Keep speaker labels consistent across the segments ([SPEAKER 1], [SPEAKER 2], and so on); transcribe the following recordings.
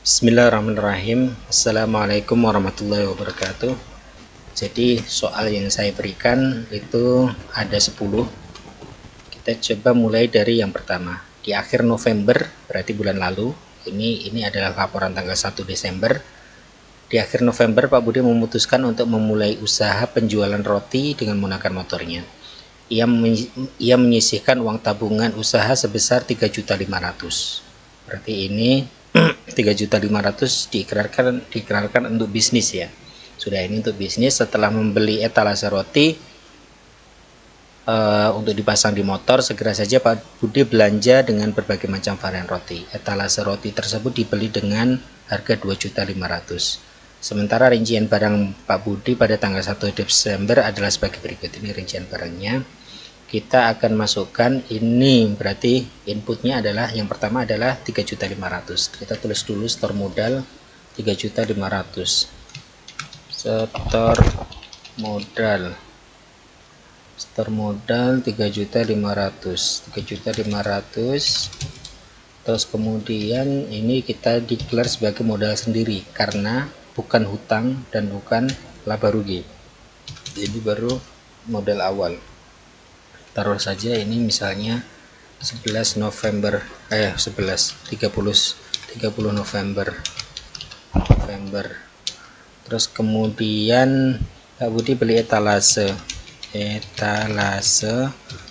[SPEAKER 1] Bismillahirrahmanirrahim. Assalamualaikum warahmatullahi wabarakatuh. Jadi soal yang saya berikan itu ada 10. Kita coba mulai dari yang pertama. Di akhir November, berarti bulan lalu, ini adalah laporan tanggal 1 Desember. Di akhir November, Pak Budi memutuskan untuk memulai usaha penjualan roti dengan menggunakan motornya. Ia menyisihkan uang tabungan usaha sebesar 3.500.000. Berarti ini 3.500.000 diikrarkan untuk bisnis ya. Sudah ini untuk bisnis. Setelah membeli etalase roti untuk dipasang di motor, segera saja Pak Budi belanja dengan berbagai macam varian roti. Etalase roti tersebut dibeli dengan harga 2.500.000. Sementara rincian barang Pak Budi pada tanggal 1 Desember adalah sebagai berikut. Ini rincian barangnya. Kita akan masukkan ini, berarti inputnya adalah yang pertama adalah 3.500.000. Kita tulis dulu store modal 3.500.000. Store modal 3.500.000. Terus kemudian ini kita declare sebagai modal sendiri karena bukan hutang dan bukan laba rugi. Jadi baru modal awal. Taruh saja ini misalnya 30 November. Terus kemudian Pak Budi beli etalase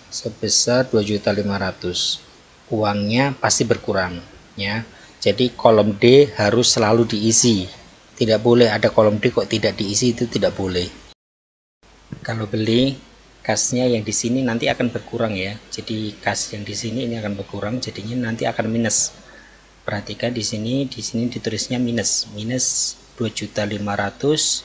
[SPEAKER 1] sebesar 2.500.000. Uangnya pasti berkurang ya. Jadi kolom D harus selalu diisi. Tidak boleh ada kolom D kok tidak diisi, itu tidak boleh. Kalau beli kasnya yang di sini nanti akan berkurang ya. Jadi kas yang di sini ini akan berkurang, jadinya nanti akan minus. Perhatikan di sini ditulisnya minus 2.500.000.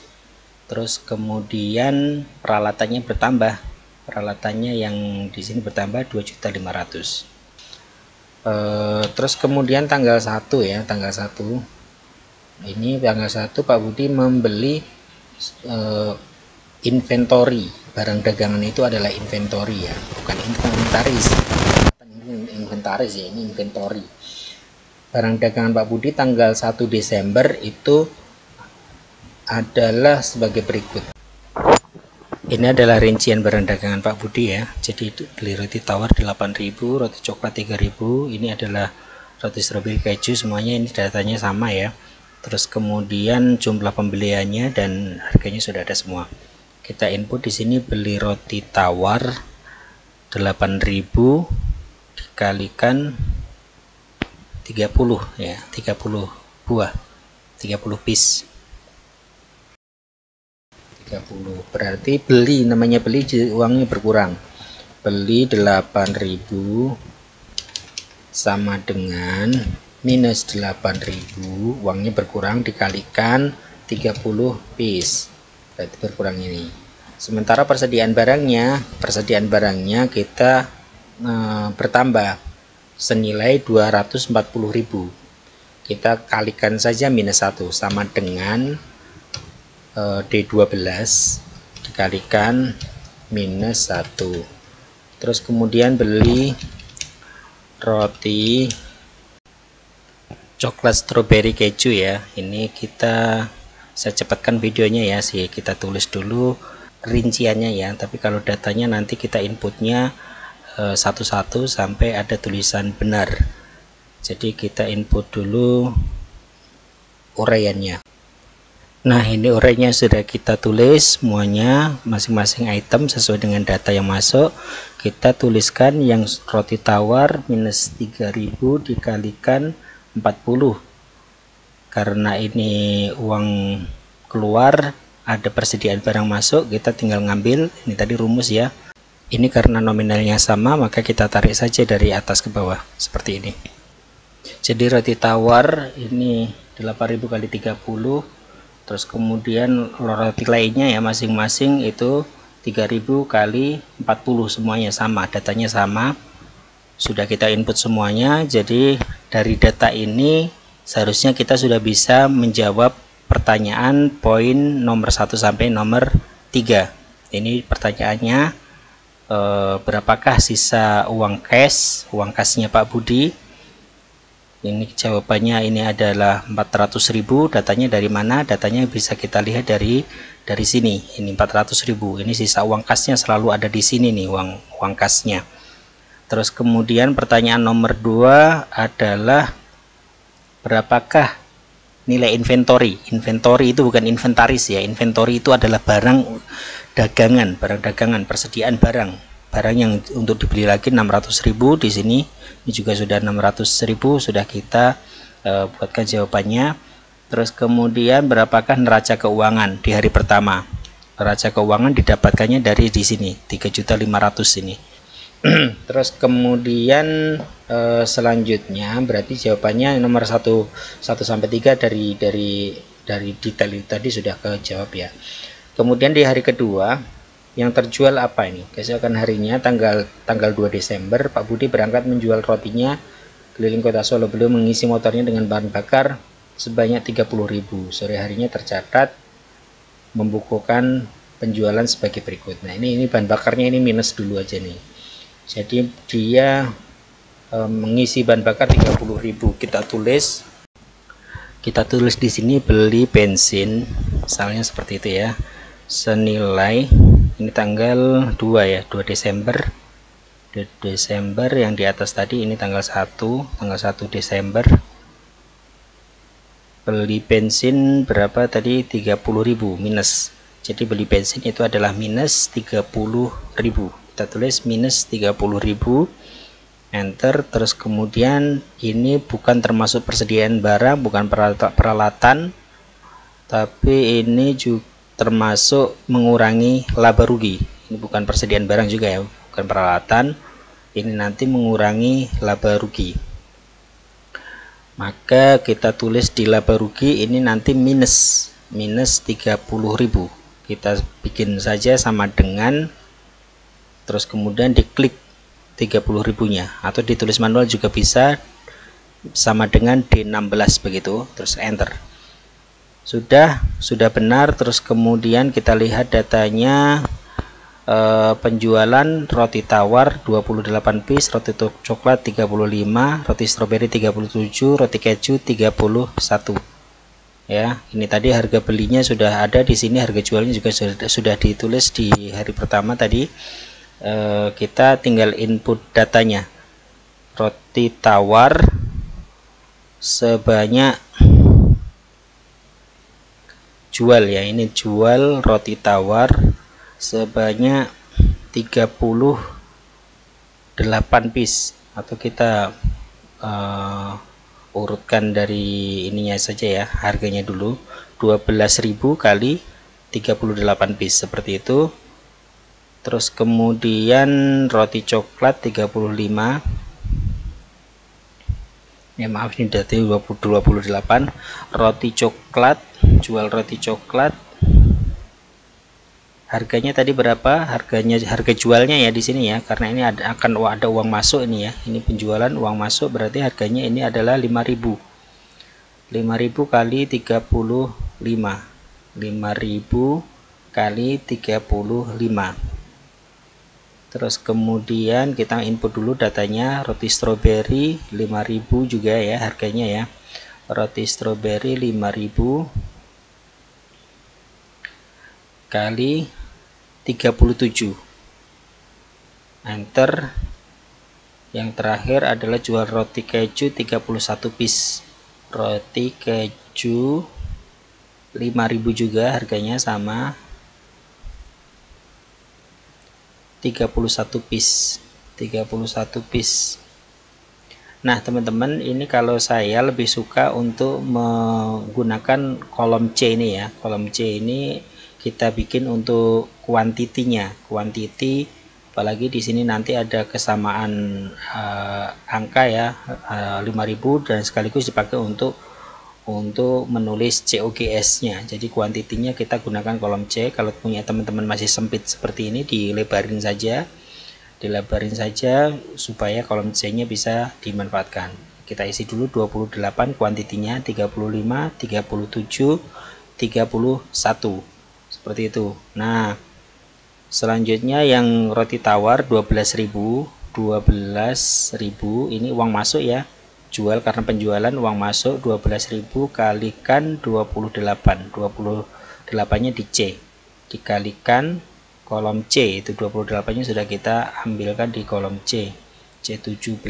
[SPEAKER 1] Terus kemudian peralatannya bertambah. Peralatannya yang di sini bertambah 2.500.000. Terus kemudian tanggal 1 ya, tanggal 1. Ini tanggal 1 Pak Budi membeli inventory. Barang dagangan itu adalah inventory ya, bukan inventaris. Inventaris ya, ini inventory. Barang dagangan Pak Budi tanggal 1 Desember itu adalah sebagai berikut. Ini adalah rincian barang dagangan Pak Budi ya. Jadi itu beli roti tawar 8.000, roti coklat 3.000, ini adalah roti stroberi keju, semuanya ini datanya sama ya. Terus kemudian jumlah pembeliannya dan harganya sudah ada semua. Kita input di sini beli roti tawar 8.000 dikalikan 30 ya, 30 buah, 30 piece. 30 berarti beli, namanya beli uangnya berkurang. Beli 8.000 sama dengan minus 8.000, uangnya berkurang dikalikan 30 piece. Berarti berkurang ini. Sementara persediaan barangnya kita bertambah senilai 240.000. Kita kalikan saja minus 1 sama dengan D12 dikalikan minus 1. Terus kemudian beli roti coklat stroberi keju ya. Ini saya cepatkan videonya ya sih, kita tulis dulu rinciannya ya, tapi kalau datanya nanti kita inputnya satu-satu sampai ada tulisan benar. Jadi kita input dulu uraiannya. Nah ini uraiannya sudah kita tulis semuanya, masing-masing item sesuai dengan data yang masuk. Kita tuliskan yang roti tawar minus 3.000 dikalikan 40. Karena ini uang keluar, ada persediaan barang masuk, kita tinggal ngambil. Ini tadi rumus ya. Ini karena nominalnya sama, maka kita tarik saja dari atas ke bawah seperti ini. Jadi roti tawar ini 8.000 kali 30. Terus kemudian roti lainnya ya masing-masing itu 3.000 kali 40, semuanya sama, datanya sama. Sudah kita input semuanya. Jadi dari data ini seharusnya kita sudah bisa menjawab pertanyaan poin nomor 1 sampai nomor 3. Ini pertanyaannya, berapakah sisa uang cashnya Pak Budi Ini jawabannya ini adalah 400.000. Datanya dari mana? Datanya bisa kita lihat dari sini. Ini 400.000. Ini sisa uang kasnya selalu ada di sini nih, uang kasnya. Terus kemudian pertanyaan nomor 2 adalah berapakah nilai inventory? Inventory itu bukan inventaris ya. Inventory itu adalah barang dagangan, persediaan barang yang untuk dibeli lagi 600.000 di sini. Ini juga sudah 600.000, sudah kita buatkan jawabannya. Terus kemudian berapakah neraca keuangan di hari pertama? Neraca keuangan didapatkannya dari di sini 3.500.000 ini. Terus kemudian selanjutnya berarti jawabannya nomor 1 sampai 3 dari detail itu tadi sudah kejawab ya. Kemudian di hari kedua yang terjual apa ini? Keesokan harinya tanggal 2 Desember Pak Budi berangkat menjual rotinya keliling kota Solo. Beliau mengisi motornya dengan bahan bakar sebanyak 30.000. Sore harinya tercatat membukukan penjualan sebagai berikut. Nah, ini bahan bakarnya ini minus dulu aja nih. Jadi dia mengisi bahan bakar 30.000. Kita tulis di sini beli bensin, misalnya seperti itu ya. Senilai ini tanggal 2 ya, 2 Desember. Desember yang di atas tadi ini tanggal 1 Desember. Beli bensin berapa tadi? 30.000 minus. Jadi beli bensin itu adalah minus 30.000. Kita tulis minus 30.000, enter. Terus kemudian ini bukan termasuk persediaan barang, bukan peralatan, tapi ini juga termasuk mengurangi laba rugi. Ini bukan persediaan barang juga ya, bukan peralatan. Ini nanti mengurangi laba rugi. Maka kita tulis di laba rugi ini nanti minus 30.000. Kita bikin saja sama dengan, terus kemudian diklik 30.000-nya, atau ditulis manual juga bisa, sama dengan D16 begitu, terus enter. Sudah benar. Terus kemudian kita lihat datanya, penjualan roti tawar 28 piece, roti coklat 35, roti stroberi 37, roti keju 31 ya. Ini tadi harga belinya sudah ada di sini, harga jualnya juga sudah ditulis di hari pertama tadi. Kita tinggal input datanya. Roti tawar sebanyak jual ya, ini jual roti tawar sebanyak 38 piece, atau kita urutkan dari ininya saja ya, harganya dulu 12.000 kali 38 piece seperti itu. Terus kemudian roti coklat 35, ya maaf ini dari 28. Roti coklat, jual roti coklat, harganya tadi berapa? Harga jualnya ya di sini ya, karena ini akan ada uang masuk ini ya. Ini penjualan uang masuk, berarti harganya ini adalah 5.000. 5.000 kali 35. 5.000 kali 35. Terus kemudian kita input dulu datanya. Roti stroberi 5.000 juga ya harganya ya. Roti stroberi 5.000 kali 37, enter. Yang terakhir adalah jual roti keju 31 piece. Roti keju 5.000 juga harganya sama, 31 piece. Nah teman-teman, ini kalau saya lebih suka untuk menggunakan kolom C ini ya. Kolom C ini kita bikin untuk kuantitinya, apalagi di sini nanti ada kesamaan angka ya, 5.000, dan sekaligus dipakai untuk menulis COGS nya. Jadi kuantitinya kita gunakan kolom C. Kalau punya teman-teman masih sempit seperti ini, dilebarin saja supaya kolom C nya bisa dimanfaatkan. Kita isi dulu 28 kuantitinya, 35, 37, 31 seperti itu. Nah selanjutnya yang roti tawar 12.000 ini uang masuk ya. jual karena penjualan, uang masuk 12.000 kalikan 28. 28 nya di C, dikalikan kolom C, itu 28 nya sudah kita ambilkan di kolom C, C17.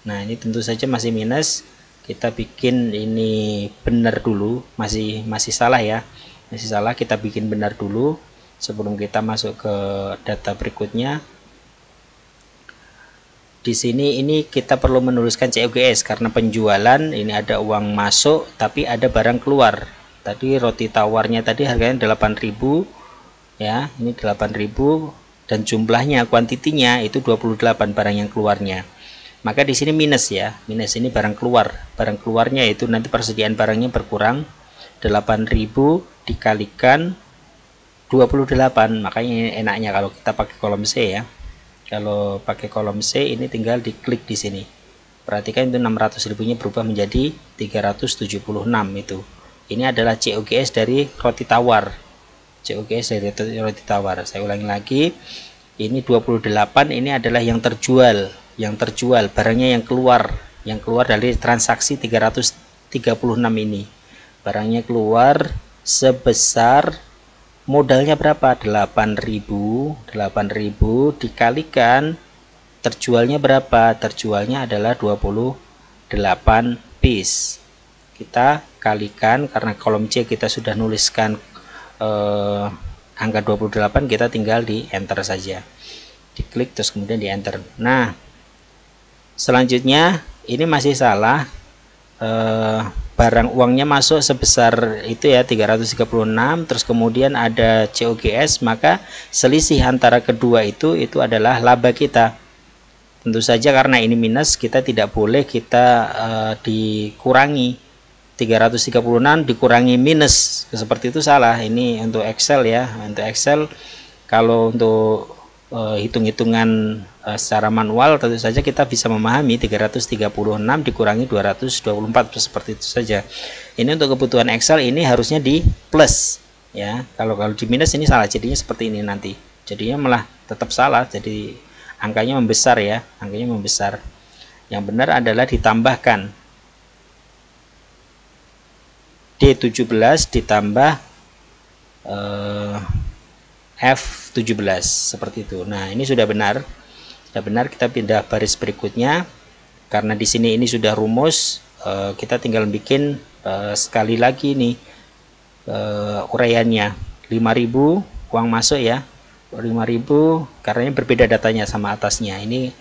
[SPEAKER 1] Nah ini tentu saja masih minus, kita bikin ini benar dulu, masih salah ya, masih salah, kita bikin benar dulu sebelum kita masuk ke data berikutnya. Di sini ini kita perlu menuliskan COGS karena penjualan, ini ada uang masuk tapi ada barang keluar. Tadi roti tawarnya tadi harganya 8.000 ya, ini 8.000 dan jumlahnya, kuantitinya itu 28 barang yang keluarnya. Maka di sini minus ya, minus ini barang keluar. Barang keluarnya itu nanti persediaan barangnya berkurang, 8.000 dikalikan 28. Makanya enaknya kalau kita pakai kolom C ya. Kalau pakai kolom C ini tinggal diklik di sini. Perhatikan itu 600.000 nya berubah menjadi 376 itu. Ini adalah COGS dari roti tawar. COGS dari roti tawar. Saya ulangi lagi. Ini 28, ini adalah yang terjual. Yang terjual, barangnya yang keluar dari transaksi 336 ini. Barangnya keluar sebesar, modalnya berapa? 8.000 dikalikan terjualnya berapa? Terjualnya adalah 28 piece. Kita kalikan, karena kolom C kita sudah nuliskan angka 28, kita tinggal di enter saja, diklik terus kemudian di enter. Nah selanjutnya ini masih salah, barang uangnya masuk sebesar itu ya 336, terus kemudian ada COGS, maka selisih antara kedua itu adalah laba kita. Tentu saja karena ini minus, kita tidak boleh kita dikurangi 336 dikurangi minus, seperti itu salah. Ini untuk Excel ya, untuk Excel kalau untuk hitung-hitungan secara manual tentu saja kita bisa memahami 336 dikurangi 224 seperti itu saja. Ini untuk kebutuhan Excel ini harusnya di plus ya. Kalau di minus ini salah, jadinya seperti ini nanti. Jadinya malah tetap salah, jadi angkanya membesar ya, angkanya membesar. Yang benar adalah ditambahkan D17 ditambah F17 seperti itu. Nah ini sudah benar, kita pindah baris berikutnya. Karena di sini ini sudah rumus, kita tinggal bikin sekali lagi nih uraiannya. 5.000 uang masuk ya, 5.000 karena ini berbeda datanya sama atasnya. Ini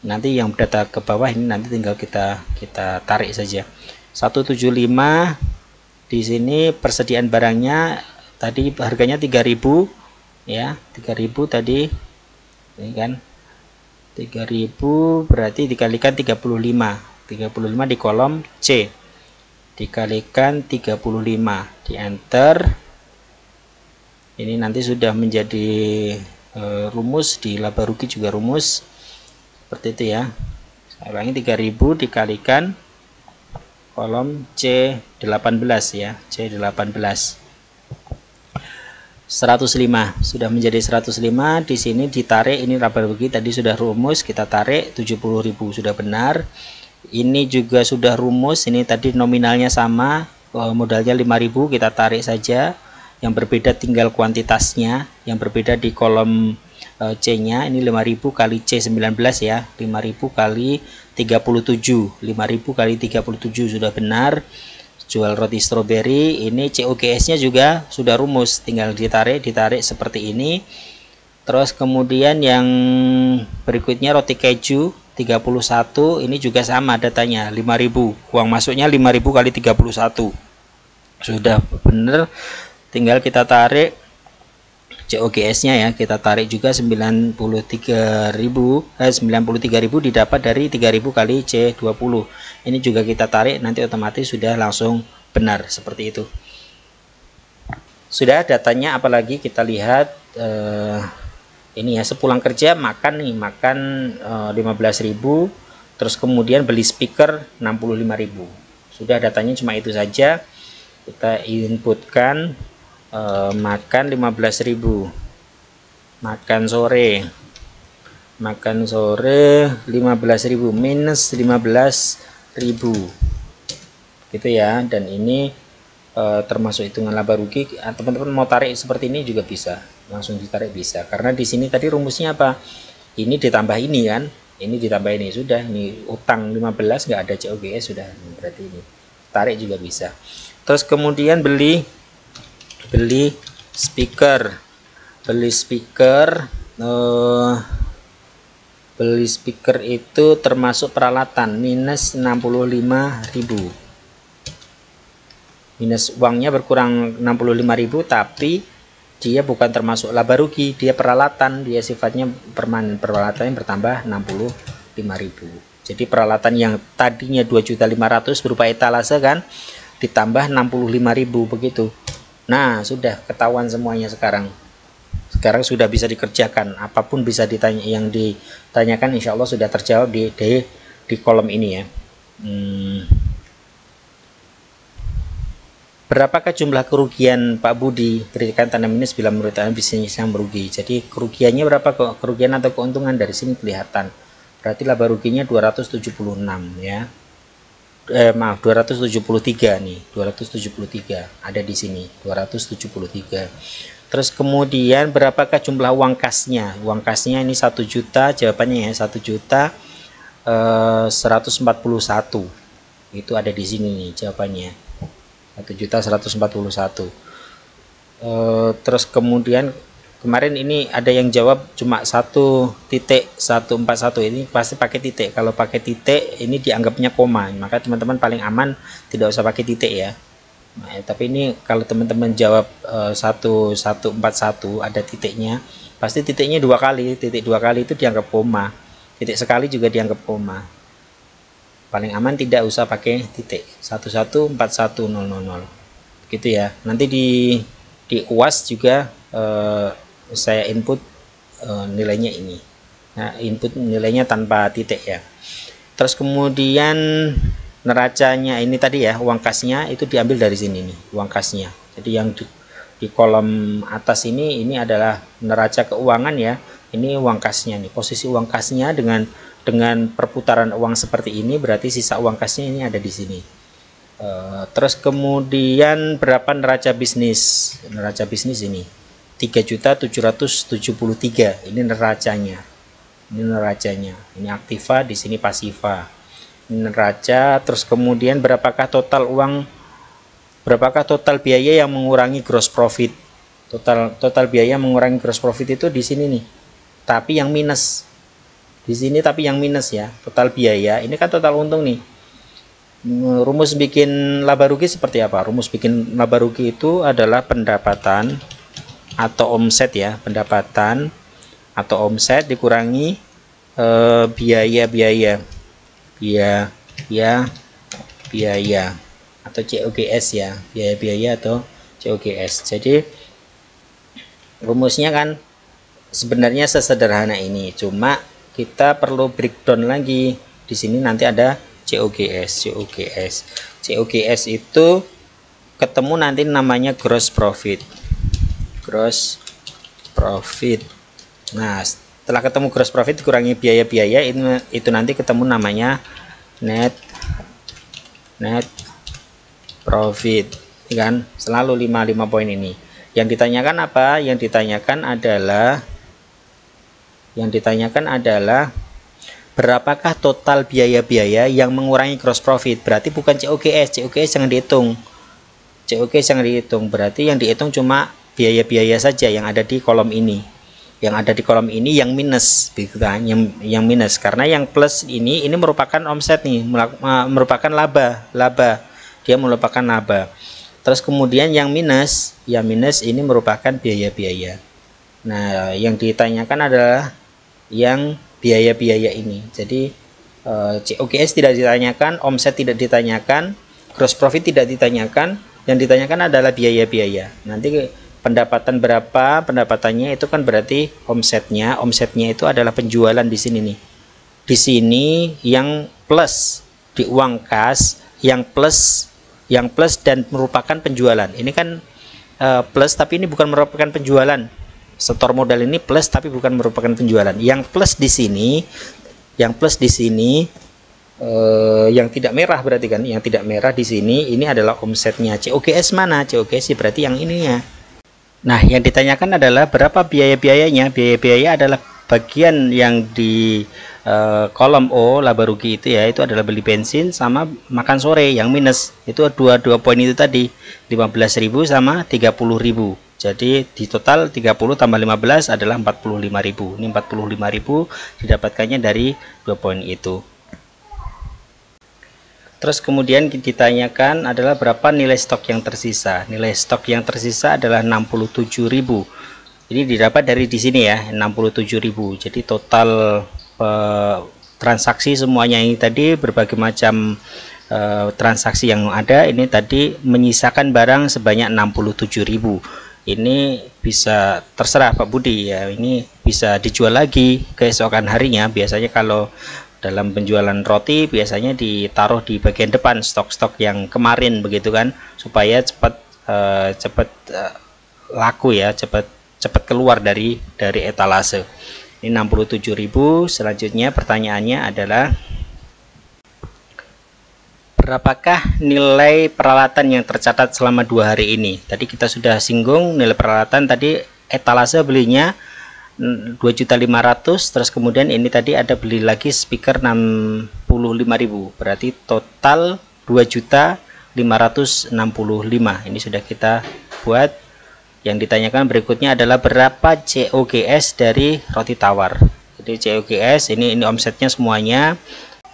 [SPEAKER 1] nanti yang data ke bawah ini nanti tinggal kita tarik saja. 175 di sini persediaan barangnya tadi harganya 3.000 ya, 3.000 tadi ini kan, 3.000 berarti dikalikan 35 di kolom C, dikalikan 35 di enter. Ini nanti sudah menjadi rumus, di laba rugi juga rumus seperti itu ya. Saya ulangi, 3.000 dikalikan kolom C18 ya, C18 105 sudah menjadi 105. Di sini ditarik, ini laba rugi tadi sudah rumus, kita tarik 70.000 sudah benar. Ini juga sudah rumus, ini tadi nominalnya sama, modalnya 5.000, kita tarik saja. Yang berbeda tinggal kuantitasnya, yang berbeda di kolom C nya. Ini 5.000 kali C19 ya, 5.000 kali 37, 5.000 kali 37 sudah benar. Jual roti stroberi, ini COGS nya juga sudah rumus, tinggal ditarik seperti ini. Terus kemudian yang berikutnya roti keju 31, ini juga sama datanya, 5.000 uang masuknya, 5.000 kali 31 sudah benar, tinggal kita tarik COGS nya ya, kita tarik juga 93.000 didapat dari 3.000 kali C20. Ini juga kita tarik, nanti otomatis sudah langsung benar seperti itu. Sudah datanya, apalagi kita lihat ini ya, sepulang kerja makan nih, makan 15.000, terus kemudian beli speaker 65.000. Sudah datanya cuma itu saja. Kita inputkan makan 15.000, makan sore 15.000 minus 15 gitu ya. Dan ini termasuk hitungan laba rugi. Teman-teman mau tarik seperti ini juga bisa, langsung ditarik bisa, karena di sini tadi rumusnya apa, ini ditambah ini kan, ini ditambah ini, sudah ini utang 15 nggak ada COGS, sudah berarti ini tarik juga bisa. Terus kemudian beli speaker itu termasuk peralatan, minus 65.000, minus uangnya berkurang 65.000, tapi dia bukan termasuk laba rugi, dia peralatan, dia sifatnya permanen, peralatan yang bertambah 65.000. Jadi peralatan yang tadinya 2.500.000 berupa etalase kan, ditambah 65.000 begitu. Nah, sudah ketahuan semuanya sekarang sudah bisa dikerjakan, apapun bisa ditanya, yang ditanyakan insya Allah sudah terjawab di kolom ini ya. Berapakah jumlah kerugian Pak Budi? Berikan tanda minus bila menurut Anda bisnisnya merugi. Jadi kerugiannya berapa kok? Kerugian atau keuntungan dari sini kelihatan. Berarti laba ruginya 276 ya. Maaf, 273 nih. 273 ada di sini. 273. Terus kemudian berapakah jumlah uang kasnya? Uang kasnya ini 1 juta, jawabannya ya 1.141. Itu ada di sini nih jawabannya. 1.141. Terus kemudian kemarin ini ada yang jawab cuma 1.141, ini pasti pakai titik. Kalau pakai titik ini dianggapnya koma, maka teman-teman paling aman tidak usah pakai titik ya. Nah, tapi ini kalau teman-teman jawab 1.141 ada titiknya, pasti titiknya 2 kali, titik 2 kali itu dianggap koma, titik sekali juga dianggap koma. Paling aman tidak usah pakai titik. 1.141.000 gitu ya. Nanti di UAS juga saya input nilainya ini. Nah, input nilainya tanpa titik ya. Terus kemudian neracanya ini tadi ya, uang kasnya itu diambil dari sini nih, uang kasnya. Jadi yang di kolom atas ini adalah neraca keuangan ya. Ini uang kasnya nih, posisi uang kasnya dengan perputaran uang seperti ini, berarti sisa uang kasnya ini ada di sini. Terus kemudian berapa neraca bisnis? Neraca bisnis ini 3.773. Ini neracanya. Ini neracanya. Ini aktiva, di sini pasiva. Ini neraca. Terus kemudian berapakah total uang? Berapakah total biaya yang mengurangi gross profit? Total biaya mengurangi gross profit itu di sini nih. Tapi yang minus. Di sini tapi yang minus ya, total biaya. Ini kan total untung nih. Rumus bikin laba rugi seperti apa? Rumus bikin laba rugi itu adalah pendapatan atau omset ya, pendapatan atau omset dikurangi biaya atau COGS ya, biaya atau COGS. Jadi rumusnya kan sebenarnya sesederhana ini, cuma kita perlu breakdown lagi. Di sini nanti ada COGS. COGS itu ketemu nanti namanya gross profit. Nah, setelah ketemu gross profit dikurangi biaya-biaya, itu nanti ketemu namanya net profit, kan? Selalu 5 poin ini. Yang ditanyakan apa? Yang ditanyakan adalah berapakah total biaya-biaya yang mengurangi gross profit. Berarti bukan COGS. COGS jangan dihitung. Berarti yang dihitung cuma biaya-biaya saja yang ada di kolom ini. Yang ada di kolom ini yang minus, gitu kan? Yang minus, karena yang plus ini merupakan omset nih, merupakan laba. Dia merupakan laba. Terus kemudian yang minus ini merupakan biaya-biaya. Nah, yang ditanyakan adalah yang biaya-biaya ini. Jadi COGS tidak ditanyakan, omset tidak ditanyakan, gross profit tidak ditanyakan, yang ditanyakan adalah biaya-biaya. Nanti pendapatan berapa, pendapatannya itu kan berarti omsetnya itu adalah penjualan di sini nih. Di sini yang plus di uang kas, yang plus dan merupakan penjualan. Ini kan plus tapi ini bukan merupakan penjualan. Setor modal ini plus tapi bukan merupakan penjualan. Yang plus di sini yang tidak merah berarti kan, yang tidak merah di sini ini adalah omsetnya. COGS mana? COGS berarti yang ininya. Nah, yang ditanyakan adalah berapa biaya-biayanya. Biaya-biaya adalah bagian yang di kolom O laba rugi itu ya, itu adalah beli bensin sama makan sore yang minus. Itu dua poin itu tadi, 15.000 sama 30.000. Jadi di total 30 tambah 15 adalah 45.000. Ini 45.000 didapatkannya dari 2 poin itu. Terus kemudian ditanyakan adalah berapa nilai stok yang tersisa. Nilai stok yang tersisa adalah 67.000. Ini didapat dari di sini ya, 67.000. Jadi total transaksi semuanya ini tadi, berbagai macam transaksi yang ada ini tadi menyisakan barang sebanyak 67.000. Ini bisa terserah Pak Budi ya, ini bisa dijual lagi keesokan harinya. Biasanya kalau dalam penjualan roti biasanya ditaruh di bagian depan stok-stok yang kemarin begitu kan, supaya cepat laku ya, cepat keluar dari etalase. Ini 67.000. Selanjutnya pertanyaannya adalah berapakah nilai peralatan yang tercatat selama 2 hari ini. Tadi kita sudah singgung nilai peralatan tadi, etalase belinya 2.500.000, terus kemudian ini tadi ada beli lagi speaker 65.000, berarti total 2.565.000. Ini sudah kita buat. Yang ditanyakan berikutnya adalah berapa COGS dari roti tawar. Jadi COGS ini omsetnya semuanya.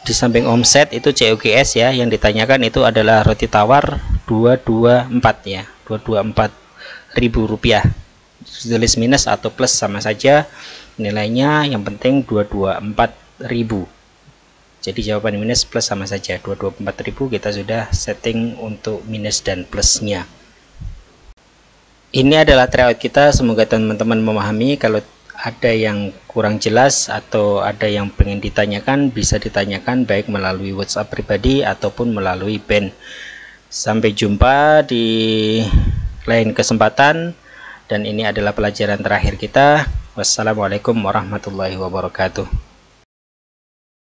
[SPEAKER 1] Di samping omset itu COGS ya, yang ditanyakan itu adalah roti tawar 224 ya, 224.000 rupiah. Tulis minus atau plus sama saja nilainya, yang penting 224.000. Jadi jawaban minus plus sama saja, 224.000 kita sudah setting untuk minus dan plusnya. Ini adalah tryout kita, semoga teman-teman memahami. Kalau ada yang kurang jelas atau ada yang pengen ditanyakan, bisa ditanyakan baik melalui WhatsApp pribadi ataupun melalui band. Sampai jumpa di lain kesempatan, dan ini adalah pelajaran terakhir kita. Wassalamualaikum warahmatullahi wabarakatuh.